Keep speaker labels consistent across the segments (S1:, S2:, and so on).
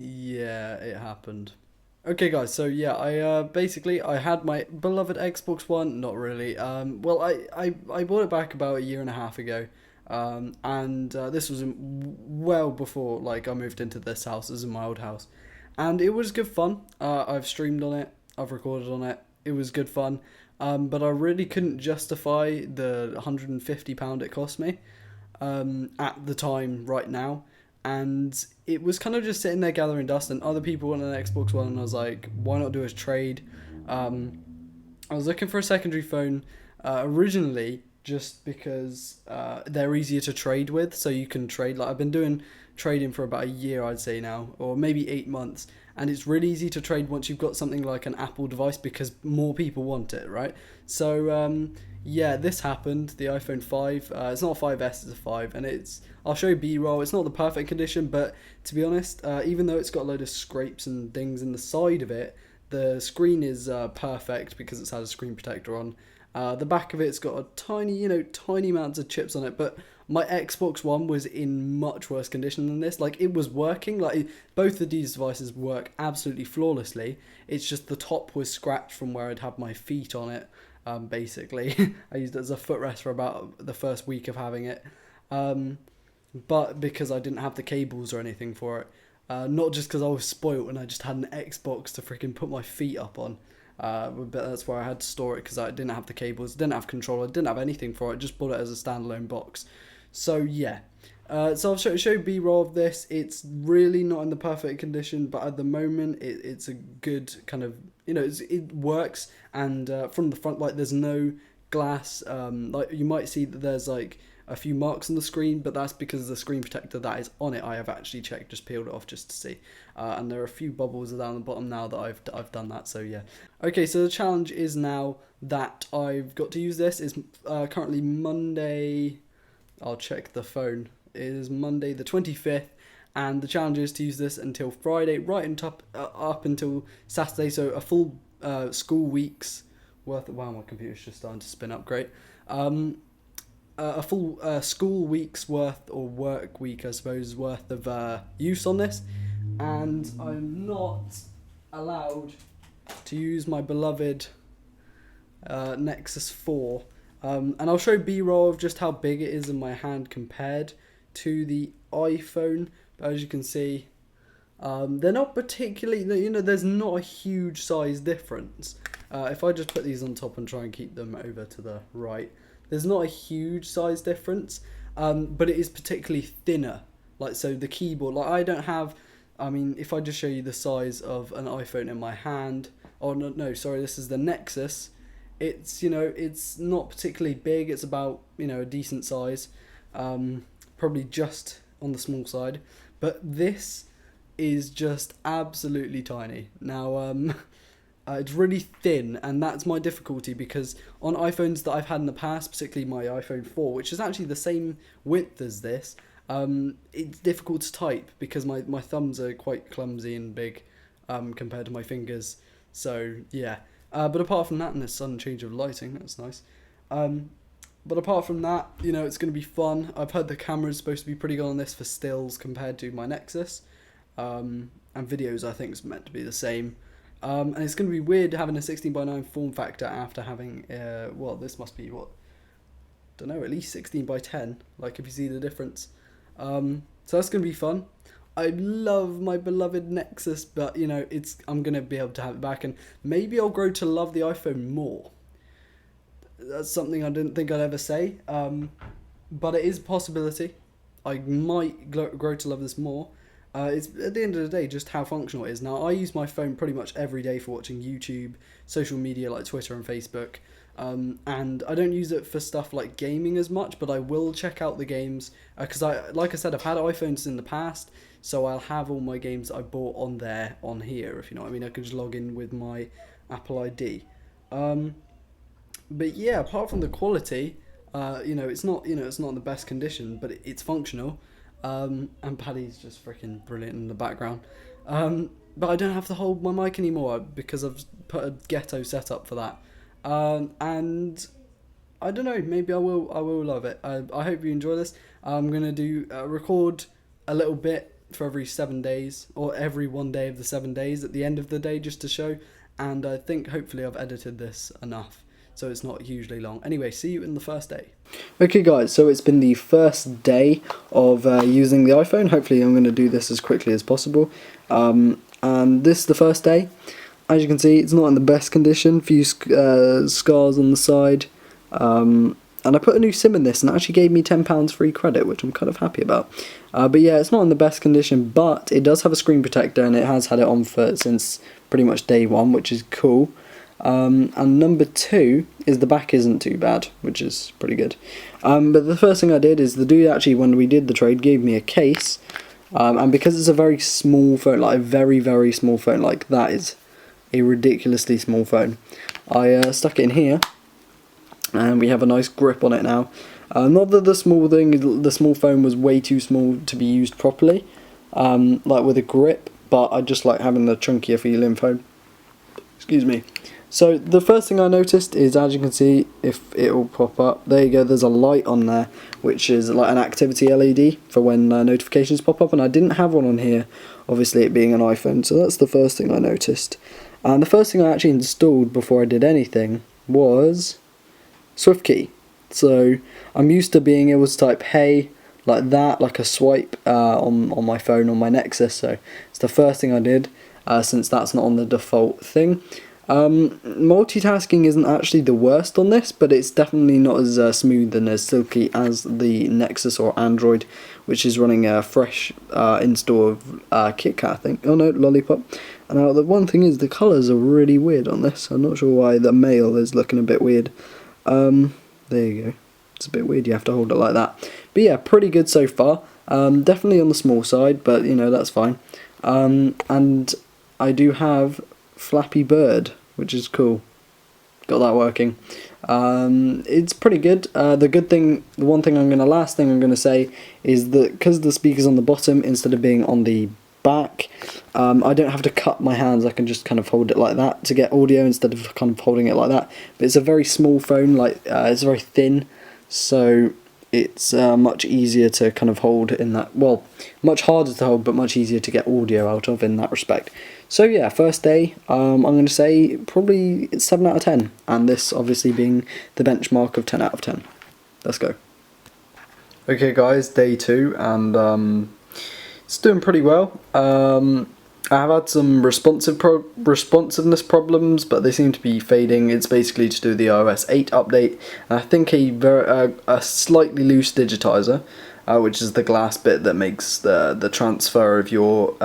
S1: Yeah, it happened. Okay, guys. So yeah, basically I had my beloved Xbox One. Not really. Well, I bought it back about a year and a half ago. And this was well before like I moved into this house. This is my old house, and it was good fun. I've streamed on it. I've recorded on it. It was good fun. But I really couldn't justify the £150 it cost me at the time right now. And it was kind of just sitting there gathering dust, and other people wanted an Xbox One, and I was like, why not do a trade? Um, I was looking for a secondary phone originally just because they're easier to trade with, so you can trade. Like I've been doing trading for about a year, I'd say now, or maybe 8 months, and it's really easy to trade once you've got something like an Apple device because more people want it, right? So yeah, this happened. The iPhone 5. It's not a 5S, it's a 5, and it's. I'll show you B-roll. It's not the perfect condition, but to be honest, even though it's got a load of scrapes and things in the side of it, the screen is perfect because it's had a screen protector on. The back of it's got a tiny, tiny amounts of chips on it, but my Xbox One was in much worse condition than this. Like it was working, like both of these devices work absolutely flawlessly. It's just the top was scratched from where I'd had my feet on it. Basically, I used it as a footrest for about the first week of having it. Um, but because I didn't have the cables or anything for it. Not just because I was spoilt and I just had an Xbox to freaking put my feet up on. But that's where I had to store it because I didn't have the cables, didn't have controller, didn't have anything for it. Just bought it as a standalone box. So yeah. So I'll show B-roll of this. It's really not in the perfect condition, but at the moment it's a good kind of, it works. And from the front, like there's no glass. Like you might see that there's like a few marks on the screen, but that's because the screen protector that is on it, I have actually checked, just peeled it off just to see. And there are a few bubbles down the bottom now that I've done that, so yeah. Okay, so the challenge is now that I've got to use this. It's currently Monday, I'll check the phone. It is Monday the 25th, and the challenge is to use this until Friday, right up until Saturday, so a full school week's worth of, wow, my computer's just starting to spin up, great. A full school week's worth, or work week, I suppose, worth of use on this, and I'm not allowed to use my beloved Nexus 4. And I'll show B-roll of just how big it is in my hand compared to the iPhone. But as you can see, they're not particularly, there's not a huge size difference. If I just put these on top and try and keep them over to the right, there's not a huge size difference, but it is particularly thinner. Like, so the keyboard, like I don't have, I mean, if I just show you the size of an iPhone in my hand, oh no, sorry, this is the Nexus. It's, it's not particularly big. It's about, a decent size, probably just on the small side. But this is just absolutely tiny. Now, it's really thin, and that's my difficulty because on iPhones that I've had in the past, particularly my iPhone 4, which is actually the same width as this, it's difficult to type because my thumbs are quite clumsy and big compared to my fingers. So, yeah. But apart from that, and the sudden change of lighting, that's nice. But apart from that, it's going to be fun. I've heard the camera's supposed to be pretty good on this for stills compared to my Nexus. And videos, I think, is meant to be the same. And it's going to be weird having a 16:9 form factor after having, this must be, don't know, at least 16:10, like if you see the difference. So that's going to be fun. I love my beloved Nexus, but I'm gonna be able to have it back, and maybe I'll grow to love the iPhone more. That's something I didn't think I'd ever say, but it is a possibility. I might grow to love this more. It's at the end of the day just how functional it is. Now I use my phone pretty much every day for watching YouTube, social media like Twitter and Facebook. And I don't use it for stuff like gaming as much, but I will check out the games because like I said, I've had iPhones in the past, so I'll have all my games that I bought on here, if you know what I mean. I can just log in with my Apple ID. But yeah, apart from the quality, it's not in the best condition, but it's functional. And Paddy's just freaking brilliant in the background. But I don't have to hold my mic anymore because I've put a ghetto setup for that. And I don't know, maybe I will love it. I hope you enjoy this. I'm gonna record a little bit for every 7 days, or every one day of the 7 days at the end of the day, just to show. And I think hopefully I've edited this enough so it's not hugely long. Anyway, see you in the first day. Okay guys, so it's been the first day of using the iPhone. Hopefully I'm going to do this as quickly as possible. And this is the first day. As you can see, it's not in the best condition. Few scars on the side. And I put a new SIM in this and it actually gave me £10 free credit, which I'm kind of happy about. But yeah, it's not in the best condition, but it does have a screen protector and it has had it on since pretty much day one, which is cool. And number 2 is the back isn't too bad, which is pretty good. But the first thing I did is the dude actually, when we did the trade, gave me a case. And because it's a very small phone, like a very, very small phone, like that is a ridiculously small phone, I stuck it in here. And we have a nice grip on it now. Not that the small phone was way too small to be used properly, like with a grip, but I just like having the chunkier feeling phone. Excuse me. So the first thing I noticed is, as you can see, if it will pop up, there you go, there's a light on there, which is like an activity LED for when notifications pop up, and I didn't have one on here, obviously it being an iPhone, so that's the first thing I noticed. And the first thing I actually installed before I did anything was SwiftKey. So I'm used to being able to type hey like that, like a swipe on my phone on my Nexus, so it's the first thing I did, since that's not on the default thing. Multitasking isn't actually the worst on this, but it's definitely not as smooth and as silky as the Nexus or Android, which is running a fresh install of KitKat, I think. Oh no, Lollipop. And now the one thing is the colours are really weird on this. I'm not sure why the male is looking a bit weird. There you go. It's a bit weird, you have to hold it like that. But yeah, pretty good so far. Definitely on the small side, but you know, that's fine. And I do have Flappy Bird, which is cool. Got that working. It's pretty good. The last thing I'm gonna say is that because the speaker's on the bottom instead of being on the back, I don't have to cup my hands. I can just kind of hold it like that to get audio instead of kind of holding it like that. But it's a very small phone, like it's very thin, so it's much easier to kind of hold in that, well, much harder to hold, but much easier to get audio out of in that respect. So yeah, first day, I'm going to say probably 7 out of 10, and this obviously being the benchmark of 10 out of 10. Let's go. Okay guys, day 2, and it's doing pretty well. I have had some responsiveness problems, but they seem to be fading. It's basically to do with the iOS 8 update, and I think a slightly loose digitizer, which is the glass bit that makes the transfer of your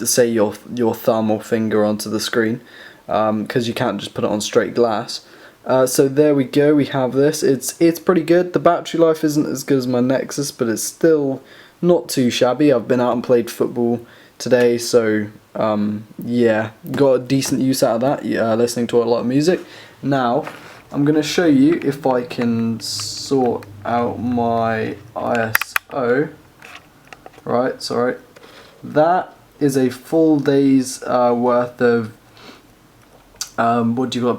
S1: say your thumb or finger onto the screen, because you can't just put it on straight glass. So there we go. We have this. It's pretty good. The battery life isn't as good as my Nexus, but it's still not too shabby. I've been out and played football today, so yeah, got a decent use out of that, listening to a lot of music. Now, I'm going to show you if I can sort out my ISO. Right, sorry. That is a full day's worth of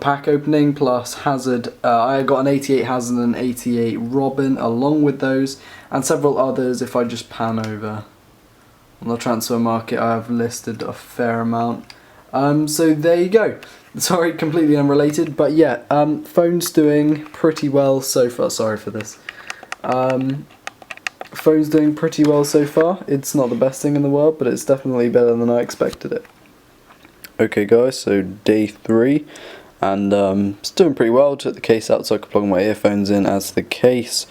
S1: pack opening plus hazard. I got an 88 hazard and 88 robin along with those, and several others. If I just pan over on the transfer market, I have listed a fair amount. So there you go. Sorry, completely unrelated, but yeah, phone's doing pretty well so far. Sorry for this. Phone's doing pretty well so far. It's not the best thing in the world, but it's definitely better than I expected it. Okay guys, so day 3, and it's doing pretty well. Took the case out so I could plug my earphones in, as the case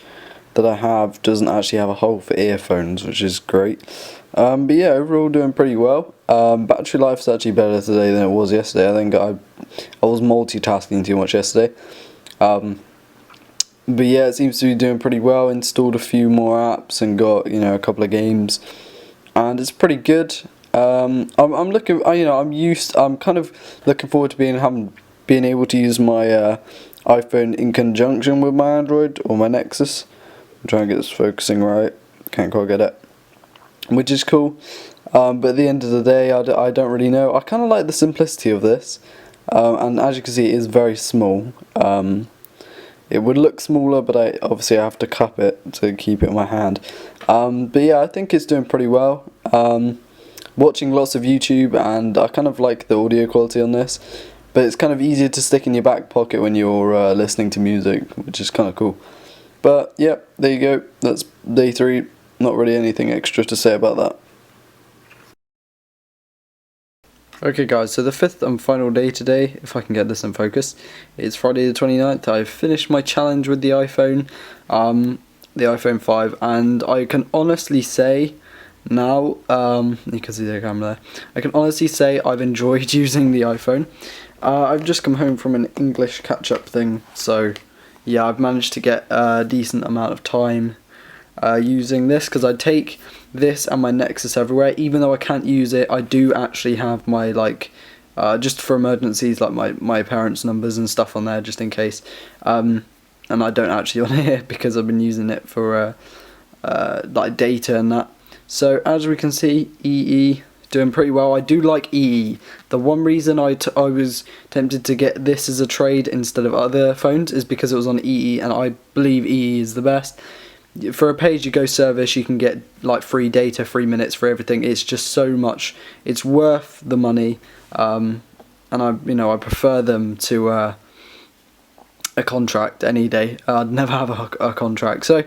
S1: that I have doesn't actually have a hole for earphones, which is great. But yeah, overall doing pretty well. Battery life's actually better today than it was yesterday. I think I was multitasking too much yesterday. But yeah, it seems to be doing pretty well. Installed a few more apps and got, you know, a couple of games, and it's pretty good. I'm kind of looking forward to being able to use my iPhone in conjunction with my Android or my Nexus. I'm trying to get this focusing right. Can't quite get it, which is cool. But at the end of the day, I don't really know. I kind of like the simplicity of this, and as you can see, it is very small. it would look smaller, but I obviously have to cup it to keep it in my hand. But yeah, I think it's doing pretty well. Watching lots of YouTube, and I kind of like the audio quality on this, but it's kind of easier to stick in your back pocket when you're listening to music, which is kind of cool. But yeah, there you go, that's day 3, not really anything extra to say about that. Okay guys, so the 5th and final day today, if I can get this in focus, it's Friday the 29th. I've finished my challenge with the iPhone 5, and I can honestly say now, you can see the camera there, I can honestly say I've enjoyed using the iPhone. I've just come home from an English catch-up thing, so yeah, I've managed to get a decent amount of time using this, because I take this and my Nexus everywhere. Even though I can't use it, I do actually have my, like, just for emergencies, like my parents' numbers and stuff on there, just in case. And I don't actually want to hear, because I've been using it for like data and that. So as we can see, EE doing pretty well. I do like EE. The one reason I was tempted to get this as a trade instead of other phones is because it was on EE, and I believe EE is the best. For a pay-as-you-go service, you can get like free data, 3 minutes for everything. It's just so much. It's worth the money, and I prefer them to a contract any day. I'd never have a contract. So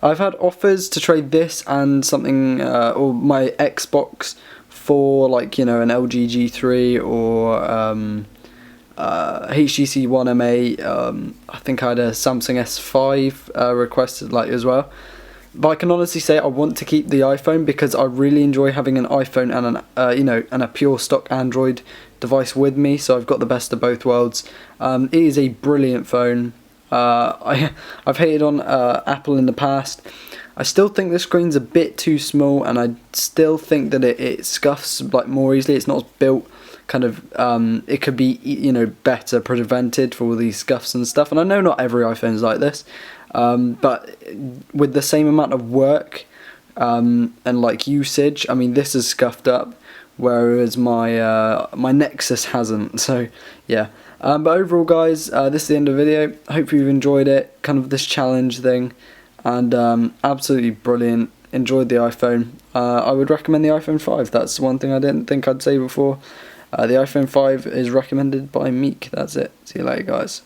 S1: I've had offers to trade this and something, or my Xbox for, like, an LG G3 or HTC One MA. I think I had a Samsung S5 requested as well. But I can honestly say I want to keep the iPhone, because I really enjoy having an iPhone and and a pure stock Android device with me. So I've got the best of both worlds. It is a brilliant phone. I've hated on Apple in the past. I still think the screen's a bit too small, and I still think that it scuffs more easily. It's not built it could be better prevented for all these scuffs and stuff. And I know not every iPhone's like this, but with the same amount of work and usage, I mean, this is scuffed up, whereas my Nexus hasn't. So yeah. But overall, guys, this is the end of the video. Hope you've enjoyed it, kind of this challenge thing, and absolutely brilliant. Enjoyed the iPhone. I would recommend the iPhone 5. That's one thing I didn't think I'd say before. The iPhone 5 is recommended by Meek. That's it. See you later, guys.